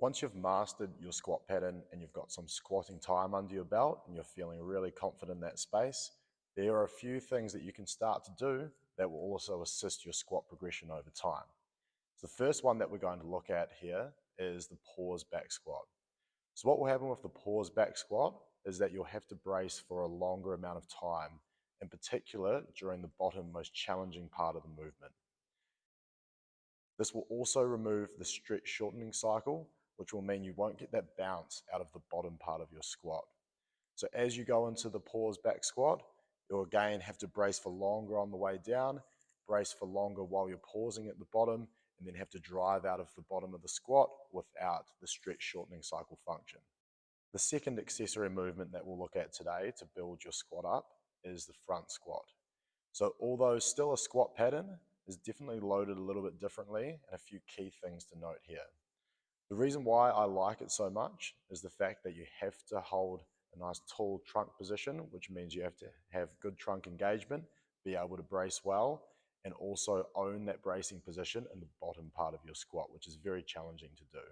Once you've mastered your squat pattern and you've got some squatting time under your belt and you're feeling really confident in that space, there are a few things that you can start to do that will also assist your squat progression over time. So the first one that we're going to look at here is the pause back squat. So what will happen with the pause back squat is that you'll have to brace for a longer amount of time, in particular during the bottom most challenging part of the movement. This will also remove the stretch shortening cycle, which will mean you won't get that bounce out of the bottom part of your squat. So as you go into the pause back squat, you'll again have to brace for longer on the way down, brace for longer while you're pausing at the bottom, and then have to drive out of the bottom of the squat without the stretch shortening cycle function. The second accessory movement that we'll look at today to build your squat up is the front squat. So although still a squat pattern, is definitely loaded a little bit differently, and a few key things to note here. The reason why I like it so much is the fact that you have to hold a nice tall trunk position, which means you have to have good trunk engagement, be able to brace well, and also own that bracing position in the bottom part of your squat, which is very challenging to do.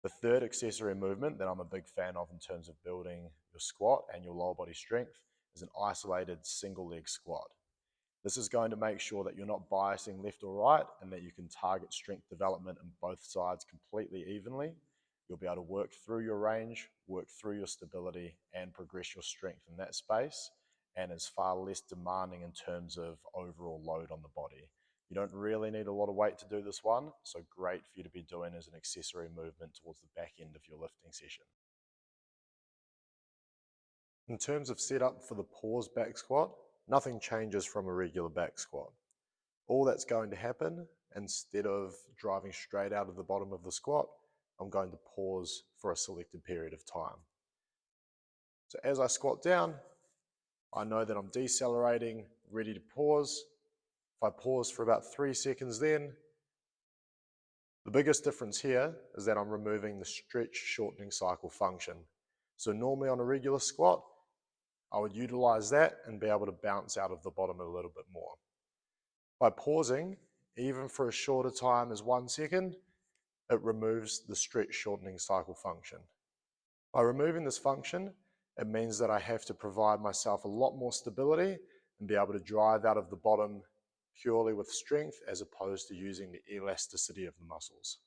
The third accessory movement that I'm a big fan of in terms of building your squat and your lower body strength is an isolated single leg squat. This is going to make sure that you're not biasing left or right and that you can target strength development on both sides completely evenly. You'll be able to work through your range, work through your stability, and progress your strength in that space, and is far less demanding in terms of overall load on the body. You don't really need a lot of weight to do this one, so great for you to be doing as an accessory movement towards the back end of your lifting session. In terms of setup for the pause back squat, nothing changes from a regular back squat. All that's going to happen, instead of driving straight out of the bottom of the squat, I'm going to pause for a selected period of time. So as I squat down, I know that I'm decelerating, ready to pause. If I pause for about 3 seconds then, the biggest difference here is that I'm removing the stretch shortening cycle function. So normally on a regular squat, I would utilize that and be able to bounce out of the bottom a little bit more. By pausing, even for as short a time as 1 second, it removes the stretch shortening cycle function. By removing this function, it means that I have to provide myself a lot more stability and be able to drive out of the bottom purely with strength as opposed to using the elasticity of the muscles.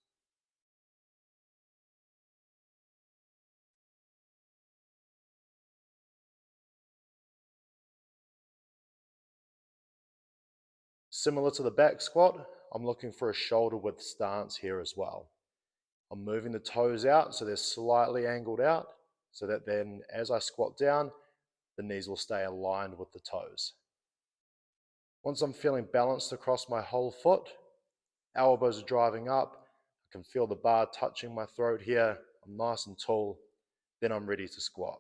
Similar to the back squat, I'm looking for a shoulder width stance here as well. I'm moving the toes out so they're slightly angled out, so that then as I squat down, the knees will stay aligned with the toes. Once I'm feeling balanced across my whole foot, elbows are driving up, I can feel the bar touching my throat here, I'm nice and tall, then I'm ready to squat.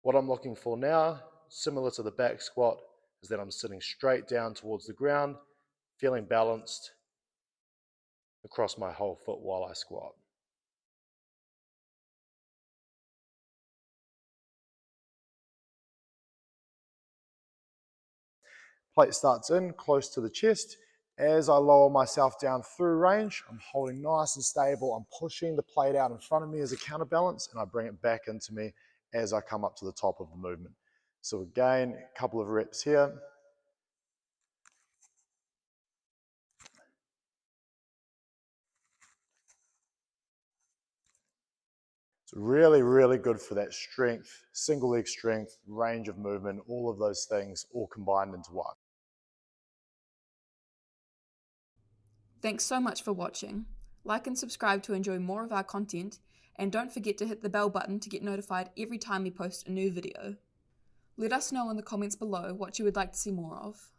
What I'm looking for now, similar to the back squat, is that I'm sitting straight down towards the ground, feeling balanced across my whole foot while I squat. Plate starts in, close to the chest. As I lower myself down through range, I'm holding nice and stable. I'm pushing the plate out in front of me as a counterbalance, and I bring it back into me as I come up to the top of the movement. So again, a couple of reps here. It's really, really good for that strength, single leg strength, range of movement, all of those things all combined into one. Thanks so much for watching. Like and subscribe to enjoy more of our content, and don't forget to hit the bell button to get notified every time we post a new video. Let us know in the comments below what you would like to see more of.